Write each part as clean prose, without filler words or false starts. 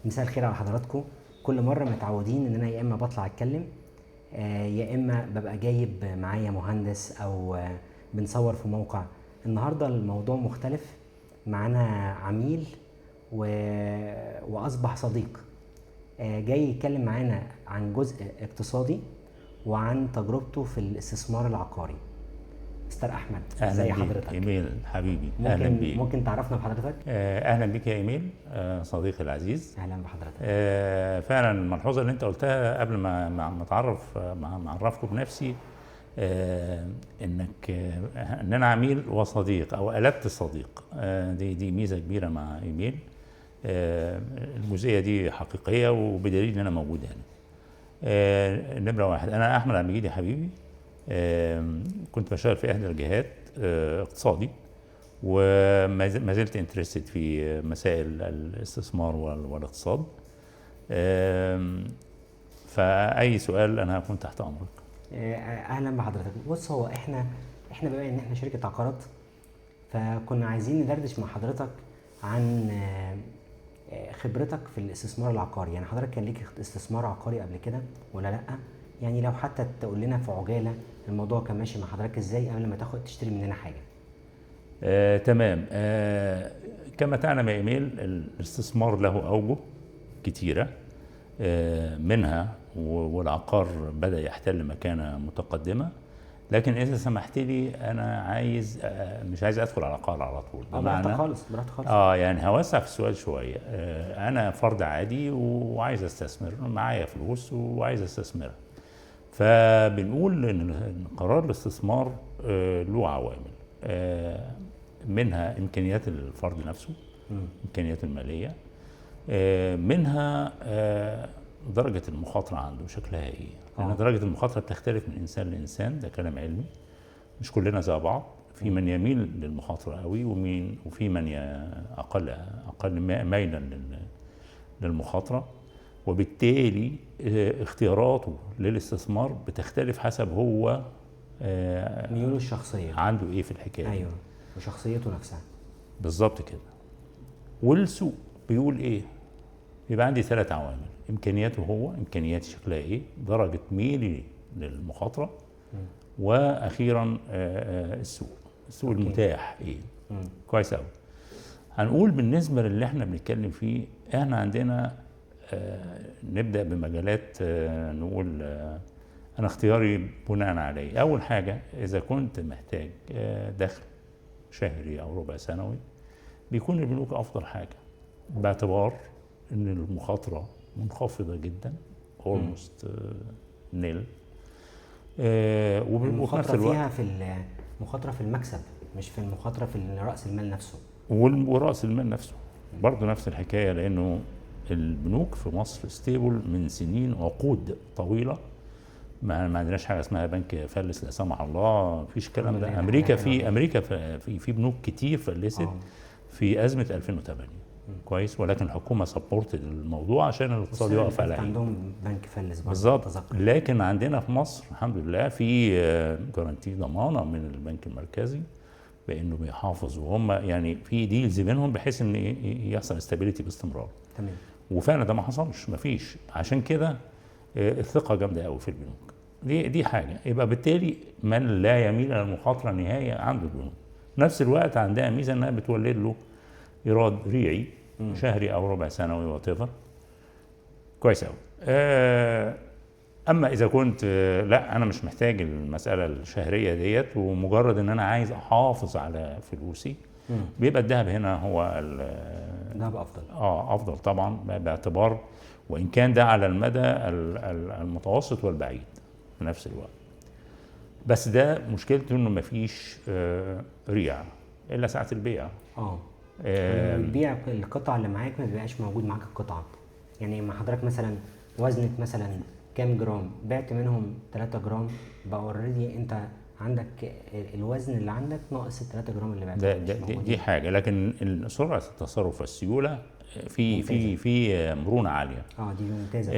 مساء الخير على حضراتكم. كل مرة متعودين ان انا يا اما بطلع اتكلم، يا اما ببقى جايب معايا مهندس او بنصور في موقع. النهاردة الموضوع مختلف، معانا عميل واصبح صديق، جاي يتكلم معانا عن جزء اقتصادي وعن تجربته في الاستثمار العقاري. مستر احمد، اهلا ازي بيك حضرتك؟ ايميل حبيبي، اهلا بيك. ممكن تعرفنا بحضرتك؟ اهلا بيك يا ايميل، صديقي العزيز. اهلا بحضرتك. فعلا الملحوظه اللي انت قلتها قبل ما اتعرف ما اعرفكم بنفسي، انك ان انا عميل وصديق او قلبت صديق، دي ميزه كبيره مع ايميل. الجزئيه دي حقيقيه وبدليل ان انا موجود هنا. نمره واحد، انا احمد عبد المجيد يا حبيبي. كنت بشتغل في احدى الجهات اقتصادي، وما زلت انترستد في مسائل الاستثمار والاقتصاد. فاي سؤال انا هكون تحت امرك. اهلا بحضرتك. بص، هو احنا بما ان احنا شركه عقارات، فكنا عايزين ندردش مع حضرتك عن خبرتك في الاستثمار العقاري. يعني حضرتك كان ليك استثمار عقاري قبل كده ولا لا؟ يعني لو حتى تقول لنا في عجاله الموضوع كان ماشي مع حضرتك ازاي قبل ما تشتري مننا حاجه. تمام. كما تعلم يا ايميل، الاستثمار له اوجه كتيره، منها والعقار بدأ يحتل مكانة متقدمة. لكن إذا سمحت لي أنا مش عايز أدخل على العقار على طول. براحتك خالص، براحتك خالص. يعني هوسع في السؤال شوية. أنا فرد عادي وعايز أستثمر، معايا فلوس وعايز أستثمرها. فبنقول إن قرار الاستثمار له عوامل، منها إمكانيات الفرد نفسه، إمكانيات المالية، منها درجة المخاطرة عنده شكلها ايه. لأن درجة المخاطرة بتختلف من إنسان لإنسان، ده كلام علمي. مش كلنا زي بعض، في من يميل للمخاطرة قوي وفي من أقل ميلا للمخاطرة. وبالتالي اختياراته للاستثمار بتختلف حسب هو ميوله الشخصية عنده ايه في الحكاية. ايوه، وشخصيته نفسها. بالظبط كده. والسوق بيقول ايه؟ يبقى عندي 3 عوامل: امكانياته هو، امكانياتي شكلها ايه، درجه ميلي للمخاطره، واخيرا السوق المتاح ايه. كويس قوي. هنقول بالنسبه للي احنا بنتكلم فيه، احنا عندنا نبدا بمجالات، نقول انا اختياري بناء عليه. اول حاجه، اذا كنت محتاج دخل شهري او ربع سنوي، بيكون البنوك افضل حاجه، باعتبار ان المخاطره منخفضه جدا، اولموست نيل. وفي نفس الوقت فيها في المخاطره في المكسب، مش في المخاطره في راس المال نفسه. وراس المال نفسه برضه نفس الحكايه، لانه البنوك في مصر ستيبل من سنين وعقود طويله. ما عندناش حاجه اسمها بنك فلس لا سمح الله، مفيش الكلام ده. امريكا في بنوك كتير فلست في ازمه 2008. كويس. ولكن الحكومه سبورت الموضوع عشان الاقتصاد يقف على عينه. عندهم بنك فلس بالظبط. لكن عندنا في مصر الحمد لله في جارانتي، ضمانه من البنك المركزي بانه بيحافظ، وهم يعني في ديلز بينهم بحيث ان يحصل استابيليتي باستمرار. تمام. وفعلا ده ما حصلش، ما فيش. عشان كده الثقه جامده قوي في البنوك. دي حاجه. يبقى بالتالي من لا يميل الى المخاطره نهائيا عنده البنوك. نفس الوقت عندها ميزه انها بتولد له ايراد ريعي شهري او ربع سنوي وات. كويس قوي. اما اذا كنت لا، انا مش محتاج المساله الشهريه ديت، ومجرد ان انا عايز احافظ على فلوسي، بيبقى الذهب هنا هو الذهب افضل. افضل طبعا، باعتبار وان كان ده على المدى المتوسط والبعيد في نفس الوقت. بس ده مشكلته انه مفيش ريع الا ساعه البيع. بتبيع القطعه اللي معاك، ما بيبقاش موجود معاك القطعه. يعني ما حضرتك مثلا وزنت مثلا كام جرام، بعت منهم 3 جرام، بقى اوريدي انت عندك الوزن اللي عندك ناقص ال 3 جرام اللي بعتهم. دي حاجه. لكن سرعه التصرف والسيوله في مرونه عاليه. دي ممتازه.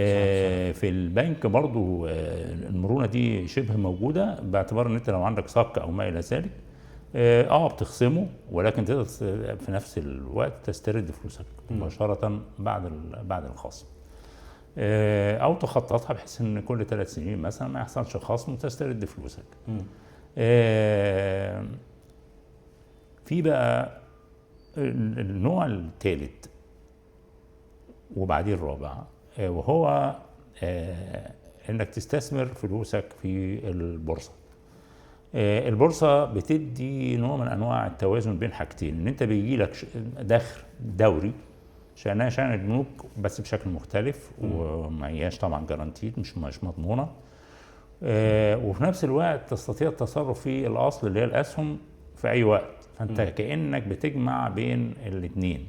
في البنك برضو المرونه دي شبه موجوده، باعتبار ان انت لو عندك صك او ما الى ذلك بتخصمه، ولكن تقدر في نفس الوقت تسترد فلوسك مباشره بعد الخصم. او تخططها بحيث ان كل 3 سنين مثلا ما يحصلش خصم وتسترد فلوسك. في بقى النوع الثالث وبعدين الرابع، وهو انك تستثمر فلوسك في البورصه. البورصه بتدي نوع من انواع التوازن بين حاجتين، ان انت بيجي لك دخل دوري شأنها شأن البنوك بس بشكل مختلف، وما هياش طبعا جارانتيد، مش مضمونه. وفي نفس الوقت تستطيع التصرف في الاصل اللي هي الاسهم في اي وقت. فانت كانك بتجمع بين الاثنين،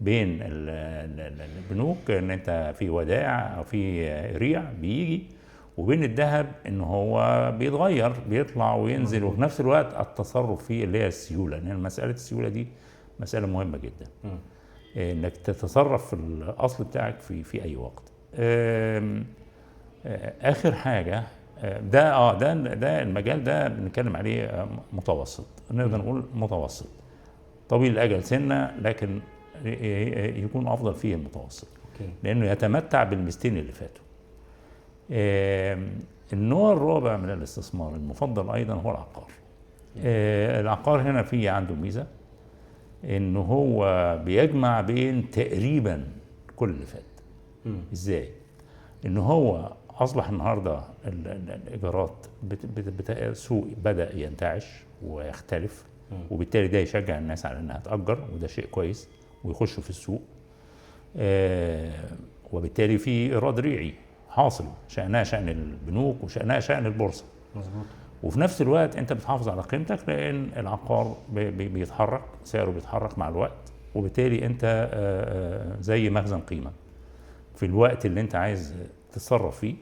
بين البنوك ان انت في ودائع او في ريع بيجي، وبين الذهب ان هو بيتغير بيطلع وينزل. وفي نفس الوقت التصرف فيه اللي هي السيوله، لان مساله السيوله دي مساله مهمه جدا، انك تتصرف في الاصل بتاعك في اي وقت. اخر حاجه ده المجال ده بنتكلم عليه متوسط، نقدر نقول متوسط، طويل الاجل سنه، لكن يكون افضل فيه المتوسط لانه يتمتع بالميزتين اللي فاتوا. النوع الرابع من الاستثمار المفضل ايضا هو العقار. العقار هنا فيه عنده ميزه انه هو بيجمع بين تقريبا كل اللي فات. ازاي؟ انه هو اصبح النهارده الايجارات السوق بدا ينتعش ويختلف، وبالتالي ده يشجع الناس على انها تأجر، وده شيء كويس، ويخشوا في السوق. وبالتالي في ايراد ريعي حاصل، شأنها شأن البنوك وشأنها شأن البورصه. مظبوط. وفي نفس الوقت انت بتحافظ على قيمتك، لان العقار بيتحرك، سعره بيتحرك مع الوقت، وبالتالي انت زي مخزن قيمه في الوقت اللي انت عايز تتصرف فيه،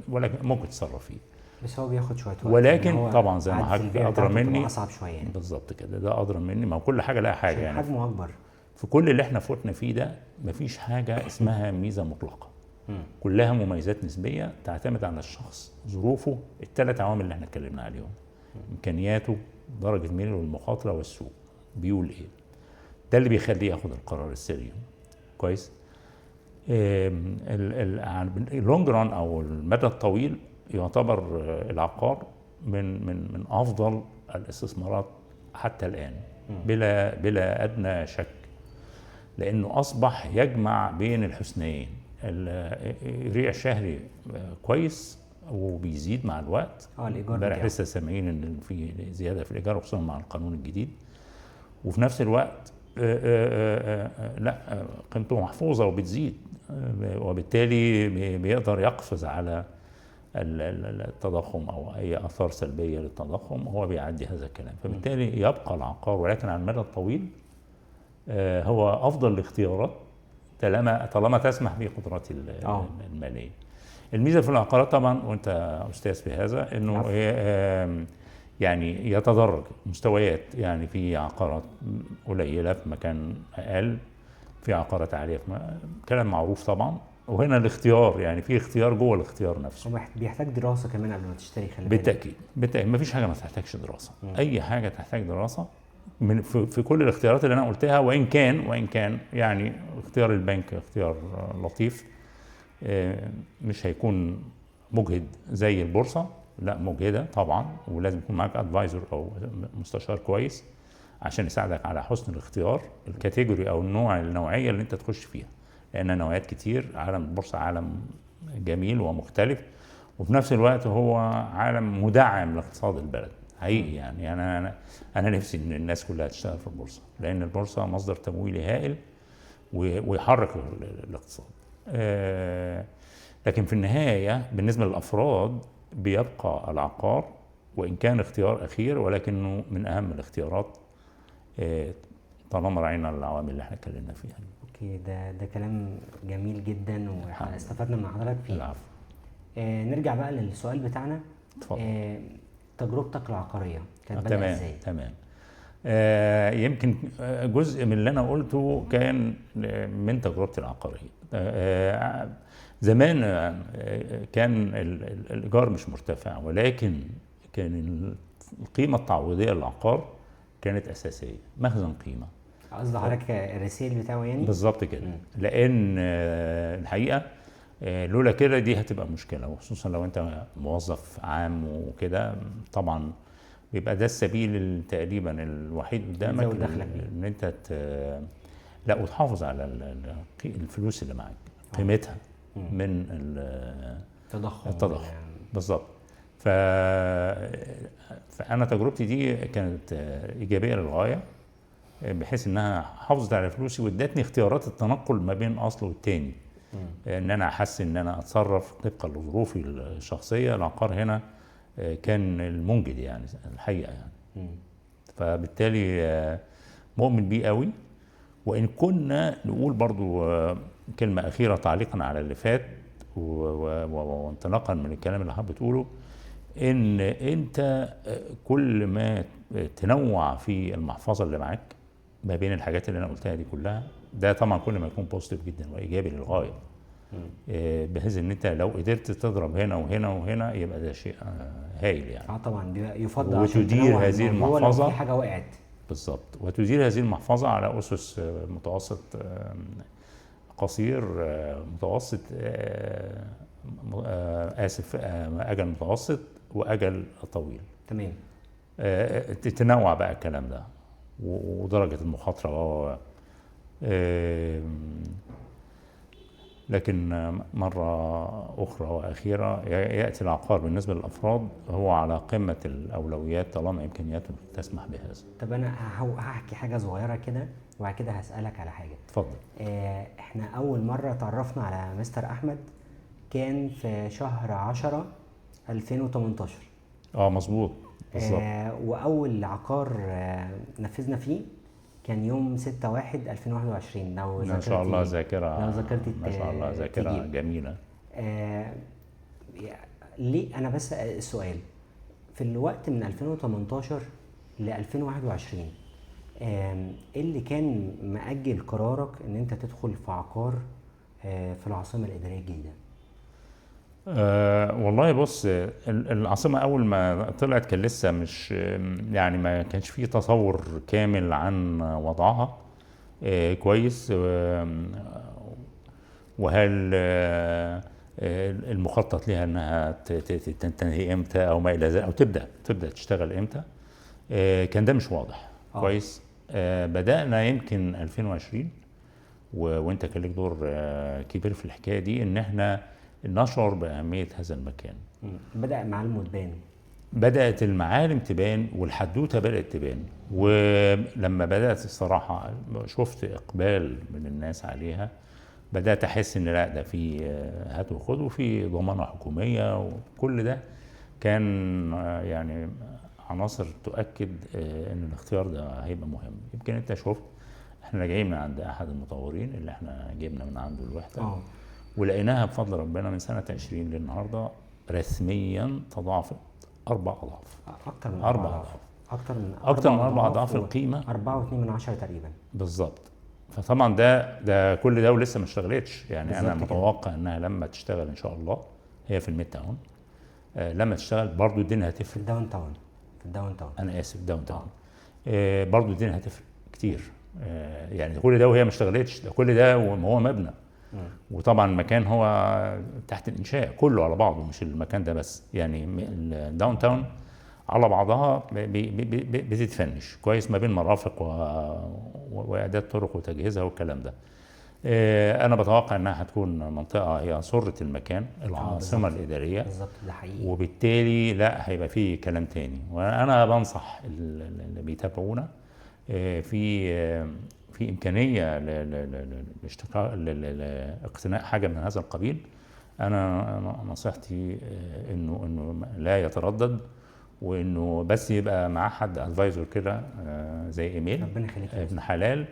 ولكن ممكن تتصرف فيه، بس هو بياخد شويه وقت، ولكن طبعا زي ما حضرتك ادرى مني اصعب شويه يعني. بالظبط كده، ده ادرى مني، ما هو كل حاجه لها حاجه يعني. حجمه اكبر. في كل اللي احنا فوتنا فيه ده مفيش حاجه اسمها ميزه مطلقه، كلها مميزات نسبيه تعتمد على الشخص، ظروفه، الثلاث عوامل اللي احنا اتكلمنا عليهم، امكانياته، درجه ميله للمخاطره، والسوق بيقول ايه. ده اللي بيخليه ياخد القرار السليم. كويس. اللونج ران او المدى الطويل يعتبر العقار من افضل الاستثمارات حتى الان، بلا ادنى شك، لانه اصبح يجمع بين الحسنيين. الريع الشهري كويس وبيزيد مع الوقت. الايجار امبارح لسه سامعين ان في زياده في الايجار خصوصا مع القانون الجديد. وفي نفس الوقت لا، قيمته محفوظه وبتزيد، وبالتالي بيقدر يقفز على التضخم او اي اثار سلبيه للتضخم، وهو بيعدي هذا الكلام. فبالتالي يبقى العقار، ولكن على المدى الطويل هو افضل الاختيارات طالما تسمح به قدرات الماليه. الميزه في العقارات طبعا، وانت استاذ في هذا، انه يعني يتدرج مستويات، يعني في عقارات قليله في مكان اقل، في عقارات عاليه كلام معروف طبعا. وهنا الاختيار، يعني في اختيار جوه الاختيار نفسه، بيحتاج دراسه كمان قبل ما تشتري. بالتاكيد ما فيش حاجه ما تحتاجش دراسه. اي حاجه تحتاج دراسه في كل الاختيارات اللي انا قلتها. وان كان يعني اختيار البنك اختيار لطيف، مش هيكون مجهد زي البورصه، لا مجهده طبعا، ولازم يكون معاك ادفايزر او مستشار كويس عشان يساعدك على حسن الاختيار، الكاتيجوري او النوعيه اللي انت تخش فيها، لان نوعيات كتير. عالم البورصه عالم جميل ومختلف، وفي نفس الوقت هو عالم مدعم لاقتصاد البلد حقيقي. يعني انا نفسي ان الناس كلها تشتغل في البورصه، لان البورصه مصدر تمويلي هائل ويحرك الاقتصاد. لكن في النهايه بالنسبه للافراد بيبقى العقار، وان كان اختيار اخير، ولكنه من اهم الاختيارات طالما راعينا العوامل اللي احنا اتكلمنا فيها. اوكي، ده كلام جميل جدا واستفدنا من حضرتك فيه. العفو. نرجع بقى للسؤال بتاعنا. اتفضل. تجربتك العقاريه كانت بدأت ازاي؟ تمام. يمكن جزء من اللي انا قلته كان من تجربتي العقاريه. زمان كان الايجار مش مرتفع، ولكن كان القيمه التعويضيه للعقار كانت اساسيه، مخزن قيمه. قصدي حضرتك الريسيل بتاعه يعني؟ بالظبط كده. لان الحقيقه لولا كده دي هتبقى مشكله، وخصوصا لو انت موظف عام وكده. طبعا بيبقى ده السبيل تقريبا الوحيد قدامك تزود دخلك بيه. ان انت لا، وتحافظ على الفلوس اللي معاك، قيمتها من التضخم. بالظبط. فانا تجربتي دي كانت ايجابيه للغايه، بحيث انها حافظت على فلوسي وادتني اختيارات التنقل ما بين اصل والتاني. ان انا احسن ان انا اتصرف طبقا لظروفي الشخصيه. العقار هنا كان المنجد يعني الحقيقه يعني. فبالتالي مؤمن بيه قوي. وان كنا نقول برضو كلمه اخيره تعليقا على اللي فات وانطلاقا من الكلام اللي حضرتك بتقوله، ان انت كل ما تنوع في المحفظه اللي معاك ما بين الحاجات اللي انا قلتها دي كلها، ده طبعا كل ما يكون بوزيتيف جدا وايجابي للغايه. بحيث ان انت لو قدرت تضرب هنا وهنا وهنا يبقى ده شيء هايل يعني. طبعا بيبقى يفضل عشان وتدير تنوع هذه الموضوع لو المحفظه في حاجه وقعت. بالظبط. وتدير هذه المحفظه على اسس متوسط قصير، متوسط اسف اجل متوسط واجل طويل. تمام. تنوع بقى الكلام ده ودرجه المخاطره. لكن مرة أخرى وأخيرة يأتي العقار بالنسبة للأفراد هو على قمة الأولويات طالما إمكانياته تسمح بهذا. طب أنا هحكي حاجة صغيرة كده وبعد كده هسألك على حاجة. اتفضل. إحنا أول مرة تعرفنا على مستر أحمد كان في شهر 10 2018. مظبوط بالظبط. وأول عقار نفذنا فيه كان يوم 6/1/2021. لو ما شاء الله ذاكرة، لو ذاكرتي ما شاء الله ذاكرة جميلة. ليه أنا بس السؤال في الوقت من 2018 ل 2021 ايه اللي كان مأجل قرارك ان انت تدخل في عقار في العاصمة الإدارية الجديدة؟ والله بص، العاصمة أول ما طلعت كان لسه مش يعني ما كانش فيه تصور كامل عن وضعها كويس. وهل المخطط لها انها تنتهي امتى او ما الى ذلك، او تبدا تشتغل امتى. كان ده مش واضح كويس. بدانا يمكن 2020 وانت كان لك دور كبير في الحكايه دي، ان احنا نشعر باهميه هذا المكان. بدا معالمه تبان، بدات المعالم تبان والحدوته بدات تبان. ولما بدات الصراحه شفت اقبال من الناس عليها، بدات احس ان لا، ده في هات وخد وفي ضمانه حكوميه، وكل ده كان يعني عناصر تؤكد ان الاختيار ده هيبقى مهم. يمكن انت شفت احنا جايين من عند احد المطورين اللي احنا جبنا من عنده الوحده، ولقيناها بفضل ربنا من سنه 20 للنهارده رسميا تضاعفت 4 اضعاف. اكتر من 4 اضعاف. اكتر من 4 اضعاف القيمه. 4.2 تقريبا بالظبط. فطبعا ده كل ده ولسه ما اشتغلتش يعني. انا متوقع كده. انها لما تشتغل ان شاء الله، هي في الميد تاون، لما تشتغل برضو الدنيا هتفرق. في الداون تاون. انا اسف، داون تاون. برضو الدنيا هتفرق كتير. يعني كل ده وهي ما اشتغلتش، ده كل ده وهو مبنى. وطبعا المكان هو تحت الانشاء كله على بعضه، مش المكان ده بس. يعني الداون تاون على بعضها بتتفنش كويس ما بين مرافق واعداد طرق وتجهيزها والكلام ده. انا بتوقع انها هتكون منطقه هي سره المكان، العاصمه الاداريه. بالظبط، ده حقيقي. وبالتالي لا هيبقى فيه كلام تاني. وانا بنصح اللي بيتابعونا في امكانيه لاقتناء حاجه من هذا القبيل. انا نصيحتي انه لا يتردد، وانه بس يبقى معاه حد ادفايزر كده زي ايميل ابن حلال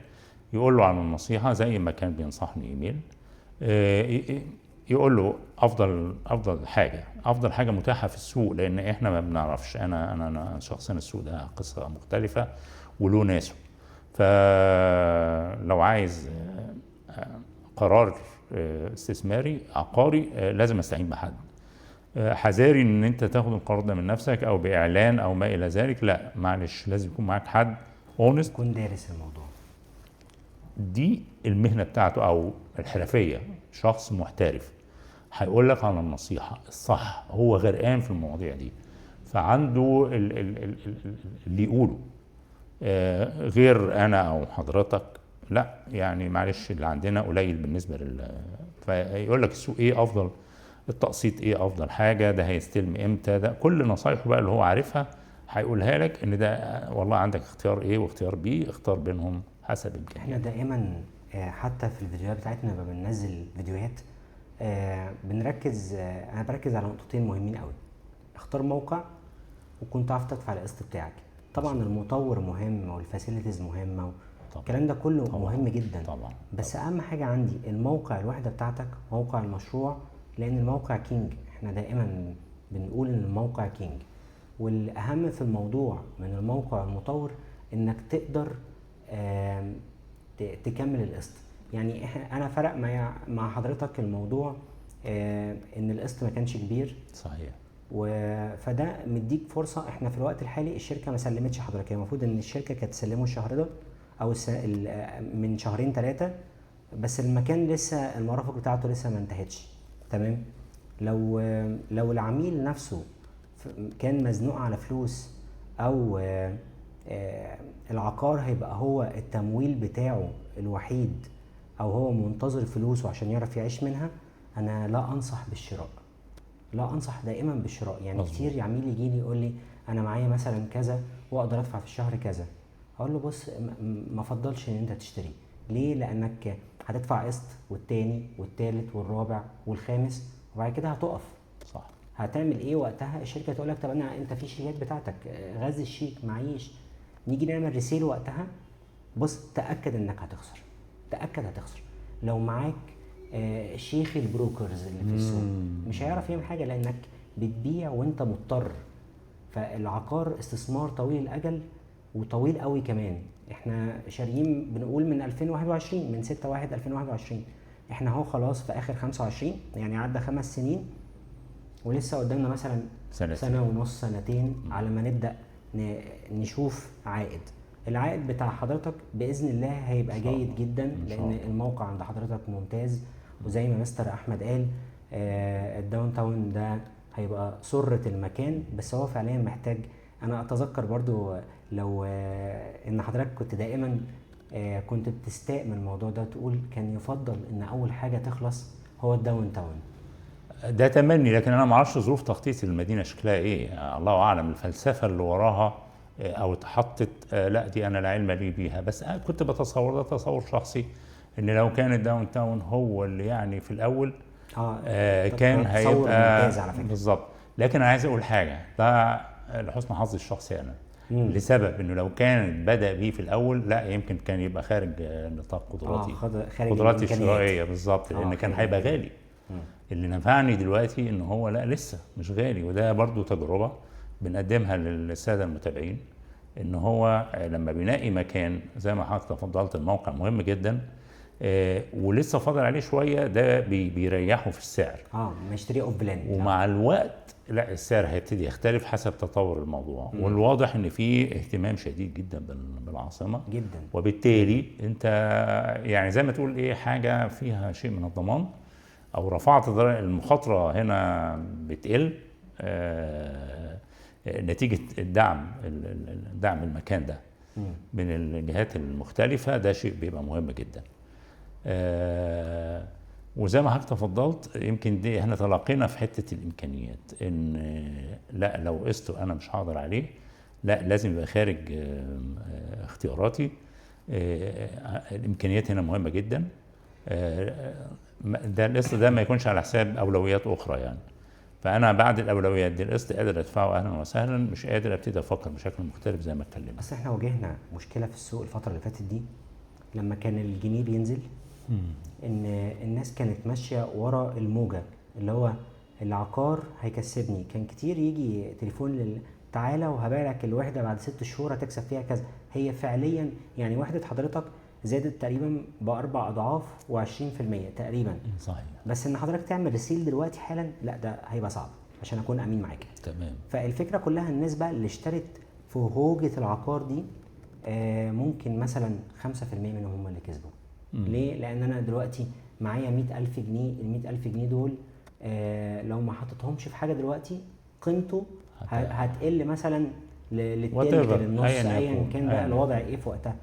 يقول له عن النصيحه زي ما كان بينصحني ايميل. يقول له افضل حاجه متاحه في السوق، لان احنا ما بنعرفش. انا شخصيا السوق ده قصه مختلفه وله ناسه. فلو عايز قرار استثماري عقاري لازم استعين بحد حذاري ان انت تاخد القرار ده من نفسك او باعلان او ما الى ذلك، لا معلش، لازم يكون معاك حد اونست يكون دارس الموضوع. دي المهنه بتاعته او الحرفيه، شخص محترف هيقول لك على النصيحه الصح، هو غرقان في المواضيع دي، فعنده اللي يقوله. غير انا او حضرتك لا، يعني معلش اللي عندنا قليل بالنسبه فيقول لك السوق ايه افضل، التقسيط ايه افضل حاجه، ده هيستلم امتى، ده كل نصايحه بقى اللي هو عارفها هيقولها لك، ان ده والله عندك اختيار ايه واختيار بي، اختار بينهم حسب احنا امكانياتك. دائما حتى في الفيديوهات بتاعتنا لما بننزل فيديوهات بنركز، انا بركز على نقطتين مهمين قوي. اختار موقع وكنت تعرف تدفع القسط بتاعك. طبعا المطور مهم والفاسيلتيز مهمه الكلام ده كله طبعا مهم جدا طبعا. بس اهم حاجه عندي الموقع، الوحده بتاعتك، موقع المشروع، لان الموقع كينج. احنا دائما بنقول ان الموقع كينج، والاهم في الموضوع من الموقع والمطور انك تقدر تكمل القسط. يعني انا فرق مع حضرتك الموضوع ان القسط ما كانش كبير صحيح. فده مديك فرصه. احنا في الوقت الحالي الشركه ما سلمتش حضرتك، هي المفروض ان الشركه كانت تسلمه الشهر ده او من شهرين 3، بس المكان لسه المرافق بتاعته لسه ما انتهتش. تمام. لو العميل نفسه كان مزنوق على فلوس او العقار هيبقى هو التمويل بتاعه الوحيد، او هو منتظر فلوسه عشان يعرف يعيش منها، انا لا انصح بالشراء. لا انصح دائما بالشراء. يعني مظبوط. كتير عميل يجي لي يقول لي انا معايا مثلا كذا واقدر ادفع في الشهر كذا، اقول له بص ما افضلش ان انت تشتري. ليه؟ لانك هتدفع قسط والتاني والتالت والرابع والخامس وبعد كده هتقف. صح. هتعمل ايه وقتها؟ الشركه تقول لك طب انت في شيكات بتاعتك، غذي الشيك معيش، نيجي نعمل ريسيل وقتها. بص تاكد انك هتخسر، تاكد هتخسر. لو معاك شيخ البروكرز اللي في السوق مش هيعرف يعمل حاجه، لانك بتبيع وانت مضطر. فالعقار استثمار طويل الاجل وطويل قوي كمان. احنا شاريين بنقول من 2021، من 6/1/2021. احنا اهو خلاص في اخر 25، يعني عدى 5 سنين ولسه قدامنا مثلا سنة ونص، سنتين على ما نبدأ نشوف عائد. العائد بتاع حضرتك بإذن الله هيبقى جيد جدا، لأن الموقع عند حضرتك ممتاز. وزي ما مستر أحمد قال الداون تاون ده هيبقى سرة المكان، بس هو فعليا محتاج. أنا أتذكر برضو لو إن حضرتك كنت دائما كنت بتستاء من الموضوع ده، تقول كان يفضل إن أول حاجة تخلص هو الداون تاون. ده تمني، لكن انا ما اعرفش ظروف تخطيط المدينه شكلها ايه، الله اعلم الفلسفه اللي وراها او اتحطت. لا دي انا لا علم لي بيها، بس كنت بتصور، ده تصور شخصي، ان لو كان الداون تاون هو اللي يعني في الاول كان هيبقى ممتاز على فكره. بالظبط. لكن انا عايز اقول حاجه، ده لحسن حظي الشخصي انا، لسبب انه لو كان بدا بيه في الاول لا يمكن كان يبقى خارج نطاق قدراتي، قدراتي الشرائيه بالظبط، لان كان هيبقى غالي. اللي نفعني دلوقتي ان هو لا لسه مش غالي، وده برضو تجربه بنقدمها للساده المتابعين، ان هو لما بيلاقي مكان زي ما حضرتك تفضلت الموقع مهم جدا ولسه فاضل عليه شويه، ده بيريحه في السعر. ما يشتري اوف بلان. ومع الوقت لا السعر هيبتدي يختلف حسب تطور الموضوع. والواضح ان في اهتمام شديد جدا بالعاصمه جدا، وبالتالي انت يعني زي ما تقول ايه، حاجه فيها شيء من الضمان، او رفعت المخاطره هنا بتقل نتيجه دعم المكان ده من الجهات المختلفه. ده شيء بيبقى مهم جدا. وزي ما حضرتك تفضلت، يمكن دي احنا تلاقينا في حته الامكانيات، ان لا لو قسط انا مش هقدر عليه، لا لازم يبقى خارج اختياراتي. الامكانيات هنا مهمه جدا. ده القسط ده ما يكونش على حساب اولويات اخرى يعني. فانا بعد الاولويات دي القسط قادر ادفعه اهلا وسهلا، مش قادر ابتدي افكر بشكل مختلف زي ما اتكلمنا. بس احنا واجهنا مشكله في السوق الفتره اللي فاتت دي لما كان الجنيه بينزل، ان الناس كانت ماشيه ورا الموجه، اللي هو العقار هيكسبني. كان كتير يجي تليفون تعالى وهبيع لك الوحده بعد 6 شهور هتكسب فيها كذا. هي فعليا يعني وحده حضرتك زادت تقريبا ب4 أضعاف و20% تقريبا. صحيح. بس ان حضرتك تعمل ريسيل دلوقتي حالا لا، ده هيبقى صعب، عشان اكون امين معاك. تمام. فالفكره كلها الناس بقى اللي اشترت في هوجه العقار دي ممكن مثلا 5% منهم هم اللي كسبوا. ليه؟ لان انا دلوقتي معايا 100,000 جنيه، ال 100,000 جنيه دول لو ما حطيتهمش في حاجه دلوقتي قيمته هتقل مثلا للتلت للنص ايا كان بقى الوضع ايه في وقتها.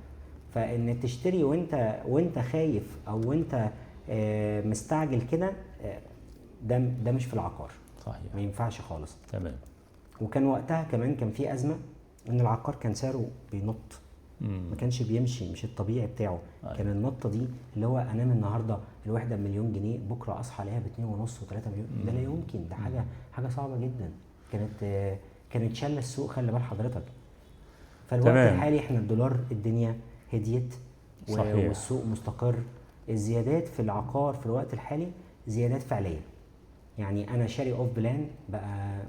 فان تشتري وانت خايف او انت مستعجل كده، ده مش في العقار. صحيح. ما ينفعش خالص. تمام. وكان وقتها كمان كان في ازمه ان العقار كان سعره بينط، ما كانش بيمشي، مش الطبيعي بتاعه. كان النطه دي اللي هو انام النهارده الوحده ب1,000,000 جنيه، بكره اصحى عليها ب2.5 و3 مليون. ده لا يمكن، ده حاجه صعبه جدا. كانت شاله السوق، خلي بال حضرتك. فالوقت الحالي احنا الدولار الدنيا هديت والسوق مستقر. الزيادات في العقار في الوقت الحالي زيادات فعليه. يعني انا شاري اوف بلان بقى،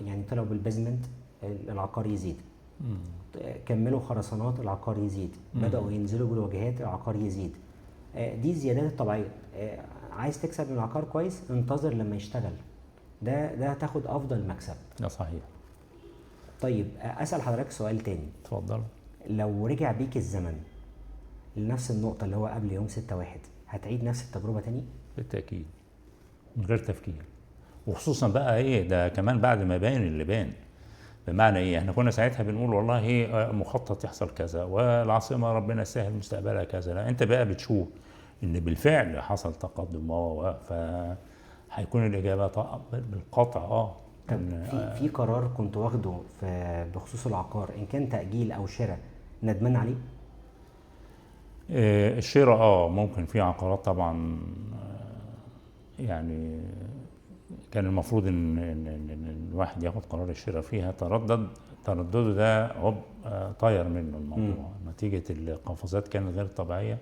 يعني طلعوا بالبيزمنت العقار يزيد، كملوا خرسانات العقار يزيد، بدأوا ينزلوا بالواجهات العقار يزيد. دي الزيادات الطبيعية. عايز تكسب من العقار كويس، انتظر لما يشتغل، ده هتاخد افضل مكسب. ده صحيح. طيب اسأل حضرتك سؤال تاني. اتفضل. لو رجع بيك الزمن لنفس النقطة اللي هو قبل يوم 6/1، هتعيد نفس التجربة تاني؟ بالتأكيد، من غير تفكير. وخصوصا بقى ايه ده كمان بعد ما بان اللي بان. بمعنى ايه؟ احنا كنا ساعتها بنقول والله ايه مخطط يحصل كذا والعاصمه ربنا يسهل مستقبلها كذا. لا، انت بقى بتشوف ان بالفعل حصل تقدم فهيكون الاجابه بالقطع طب في قرار كنت واخده بخصوص العقار، ان كان تأجيل او شراء، ندمان عليه؟ الشراء ممكن. في عقارات طبعا يعني كان المفروض ان الواحد ياخد قرار الشراء فيها، تردده ده طاير منه الموضوع نتيجه القفزات كانت غير طبيعيه.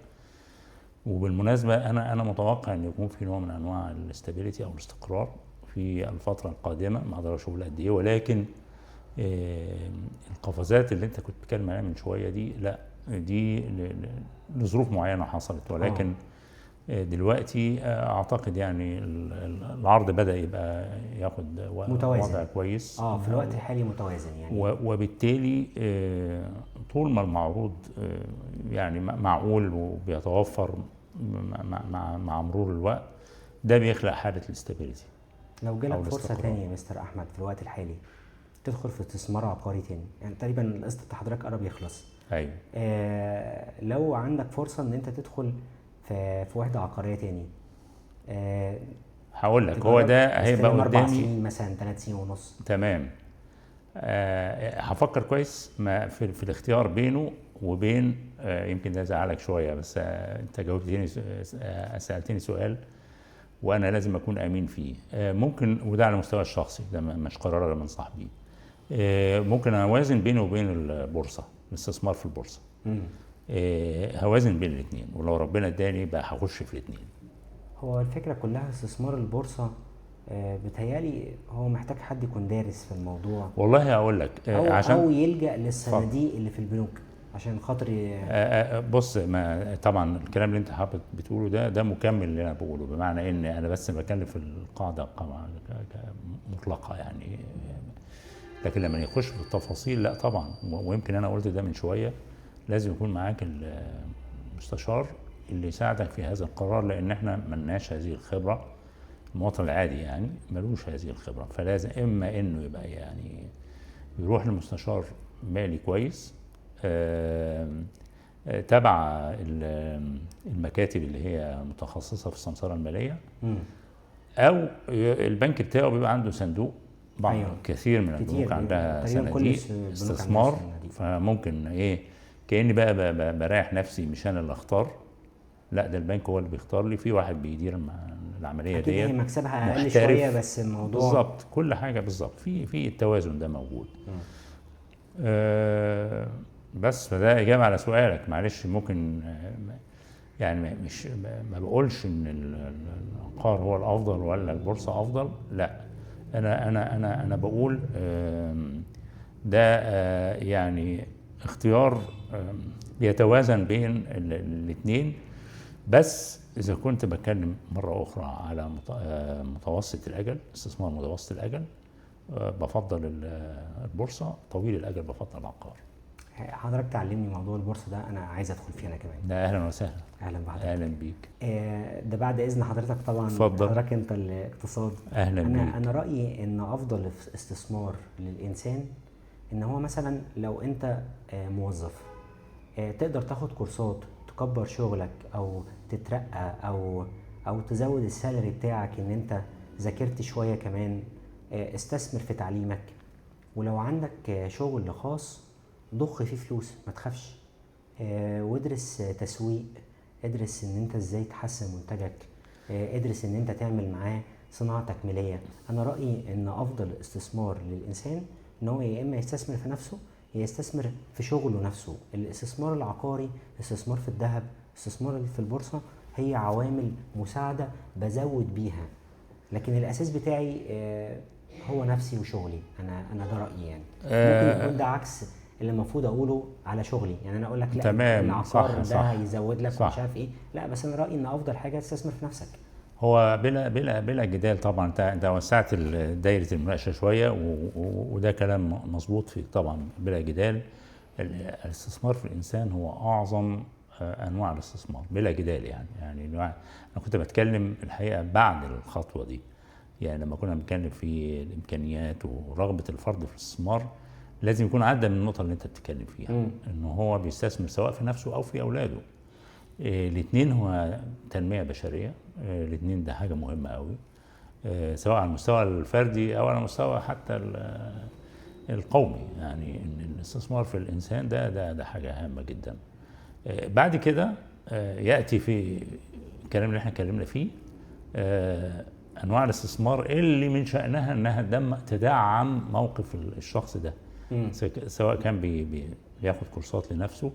وبالمناسبه انا متوقع ان يكون في نوع من انواع الاستابيليتي او الاستقرار في الفتره القادمه، ما اقدرش اقول قد ايه، ولكن القفزات اللي انت كنت بتتكلم عليها من شويه دي لا، دي لظروف معينه حصلت، ولكن دلوقتي اعتقد يعني العرض بدأ يبقى ياخد وضع كويس في الوقت الحالي متوازن يعني. وبالتالي طول ما المعروض يعني معقول وبيتوفر مع مرور الوقت، ده بيخلق حالة الاستابيليتي. لو جالك فرصة تانية يا مستر أحمد في الوقت الحالي تدخل في استثمار عقاري تاني، يعني تقريبا القسط بتاع حضرتك قرب يخلص. ايوه. لو عندك فرصة ان انت تدخل في وحدة عقارية تاني، هقول لك هو ده هيبقى قدامي 4 سنين مثلا، 3 سنين ونص. تمام. هفكر كويس في الاختيار بينه وبين يمكن ده زعلك شويه، بس انت جاوبتني سالتني سؤال وانا لازم اكون امين فيه. ممكن، وده على المستوى الشخصي، ده مش قرار من صاحبي. ممكن اوازن بينه وبين البورصه، الاستثمار في البورصه. هوازن بين الاثنين، ولو ربنا اداني بقى هخش في الاثنين. هو الفكره كلها استثمار البورصه بتهيالي هو محتاج حد يكون دارس في الموضوع. والله هقول لك أو يلجأ للصناديق اللي في البنوك عشان خاطر بص، ما طبعا الكلام اللي انت حابب بتقوله ده مكمل اللي انا بقوله، بمعنى ان انا بس بتكلم في القاعده مطلقه يعني. لكن لما يخش في التفاصيل لا طبعا، ويمكن انا قلت ده من شويه، لازم يكون معاك المستشار اللي يساعدك في هذا القرار، لان احنا ملناش هذه الخبره. المواطن العادي يعني ملوش هذه الخبره، فلازم اما انه يبقى يعني يروح لمستشار مالي كويس تبع المكاتب اللي هي متخصصه في السمسره الماليه، او البنك بتاعه بيبقى عنده صندوق. كثير من البنوك عندها صناديق استثمار، فممكن كأني بقى بريح نفسي، مش انا اللي اختار، لا ده البنك هو اللي بيختار لي، في واحد بيدير العمليه دي. اكيد هي مكسبها اقل شويه، بس الموضوع بالظبط كل حاجه بالظبط في التوازن ده موجود. بس فده اجابه على سؤالك. معلش ممكن يعني مش ما بقولش ان العقار هو الافضل ولا البورصه افضل، لا، انا بقول ده يعني اختيار يتوازن بين الاثنين، بس إذا كنت بتكلم مرة أخرى على متوسط الأجل، استثمار متوسط الأجل، بفضل البورصة. طويل الأجل بفضل العقار. حضرتك تعلمني موضوع البورصه ده، انا عايز ادخل فيه انا كمان. ده أهلا وسهلا. اهلا بحضرتك. أهلا بيك. ده بعد اذن حضرتك طبعا. اتفضل. حضرتك انت الاقتصاد. أهلا بيك. انا رايي ان افضل استثمار للانسان ان هو مثلا لو انت موظف، تقدر تاخد كورسات تكبر شغلك او تترقى او تزود السالري بتاعك، ان انت ذاكرت شويه كمان. استثمر في تعليمك، ولو عندك شغل خاص ضخ فيه فلوس، ما تخافش. وادرس تسويق، ادرس ان انت ازاي تحسن منتجك، ادرس ان انت تعمل معاه صناعة تكميلية. انا رأيي ان افضل استثمار للانسان ان هو يا اما يستثمر في نفسه يا يستثمر في شغله نفسه. الاستثمار العقاري، استثمار في الذهب، استثمار في البورصة، هي عوامل مساعدة بزود بيها، لكن الاساس بتاعي هو نفسي وشغلي. انا ده رأيي يعني. ممكن يكون ده عكس اللي المفروض اقوله على شغلي، يعني انا اقول لك لا تمام. العقار صح. ده هيزود لك صح. ومش عارف ايه، لا بس انا رايي ان افضل حاجه تستثمر في نفسك. هو بلا جدال طبعا. انت وسعت دايره المناقشه شويه، وده كلام مظبوط فيه طبعا بلا جدال. الاستثمار في الانسان هو اعظم انواع الاستثمار بلا جدال. يعني انا كنت بتكلم الحقيقه بعد الخطوه دي، يعني لما كنا بنتكلم في الامكانيات ورغبه الفرد في الاستثمار، لازم يكون عدى من النقطه اللي انت بتتكلم فيها، ان هو بيستثمر سواء في نفسه او في اولاده. الاثنين هو تنميه بشريه. الاثنين ده حاجه مهمه قوي، سواء على المستوى الفردي او على المستوى حتى القومي. يعني ان الاستثمار في الانسان ده حاجه هامه جدا. بعد كده ياتي في الكلام اللي احنا اتكلمنا فيه انواع الاستثمار اللي من شانها انها تدعم موقف الشخص ده، سواء كان بياخد كورسات لنفسه.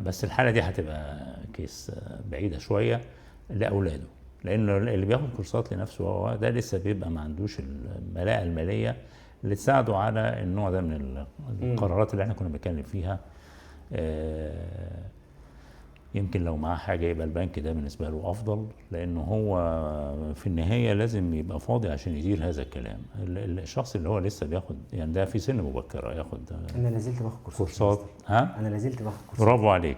بس الحاله دي هتبقى كيس بعيده شويه لاولاده، لانه اللي بياخد كورسات لنفسه هو ده لسه بيبقى ما عندوش الملاءه الماليه اللي تساعده على النوع ده من القرارات اللي احنا كنا بنتكلم فيها. يمكن لو معاه حاجه يبقى البنك ده بالنسبه له افضل، لانه هو في النهايه لازم يبقى فاضي عشان يدير هذا الكلام. الشخص اللي هو لسه بياخد، يعني ده في سن مبكره ياخد انا لازلت باخد كورسات. ها؟ انا لازلت باخد كورسات. برافو عليك.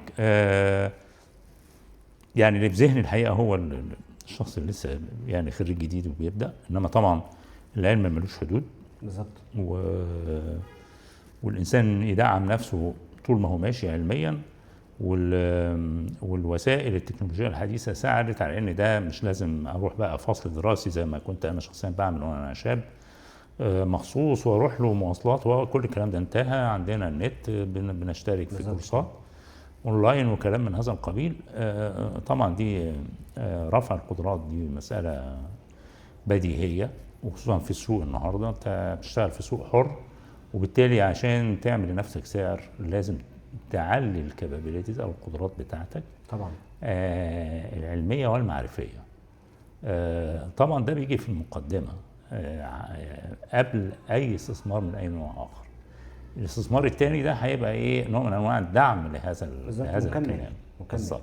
يعني اللي في ذهني الحقيقه هو الشخص اللي لسه يعني خريج جديد وبيبدا، انما طبعا العلم ملوش حدود. بالظبط. والانسان يدعم نفسه طول ما هو ماشي علميا، والوسائل التكنولوجيه الحديثه ساعدت على ان ده مش لازم اروح بقى فصل دراسي زي ما كنت انا شخصيا بعمل وانا شاب مخصوص واروح له مواصلات، وكل الكلام ده انتهى. عندنا النت، بنشترك في كورسات اونلاين وكلام من هذا القبيل. طبعا دي رفع القدرات دي مساله بديهيه، وخصوصا في السوق النهارده. انت بتشتغل في سوق حر، وبالتالي عشان تعمل لنفسك سعر لازم تعلي الكابابيليتيز او القدرات بتاعتك طبعا العلميه والمعرفيه. طبعا ده بيجي في المقدمه قبل اي استثمار من اي نوع اخر. الاستثمار الثاني ده هيبقى ايه؟ نوع من انواع الدعم لهذا الكلام. بالظبط.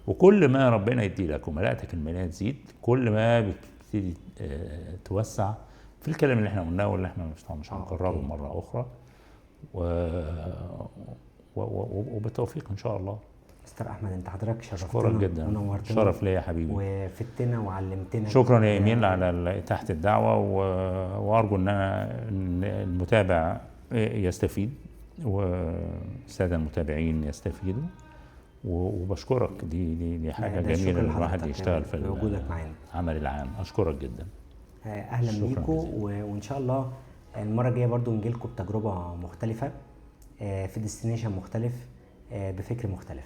وكل ما ربنا يدي لك وملاءتك الماليه تزيد، كل ما بتبتدي توسع في الكلام اللي احنا قلناه واللي احنا مش هنكرره مره اخرى. وبالتوفيق ان شاء الله. مستر احمد، انت حضرتك شرفتنا. شكرا جدا، ونورتنا. شرف ليا يا حبيبي، وفتنا وعلمتنا. شكرا يا ايميل على تحت الدعوه. وارجو ان المتابع يستفيد والساده المتابعين يستفيدوا. وبشكرك، دي حاجه جميله ان الواحد يشتغل في وجودك معانا العمل العام. اشكرك جدا. اهلا بيكم، وان شاء الله المره الجايه برضو نجي لكم بتجربه مختلفه، في ديستنيشن مختلف، بفكر مختلف.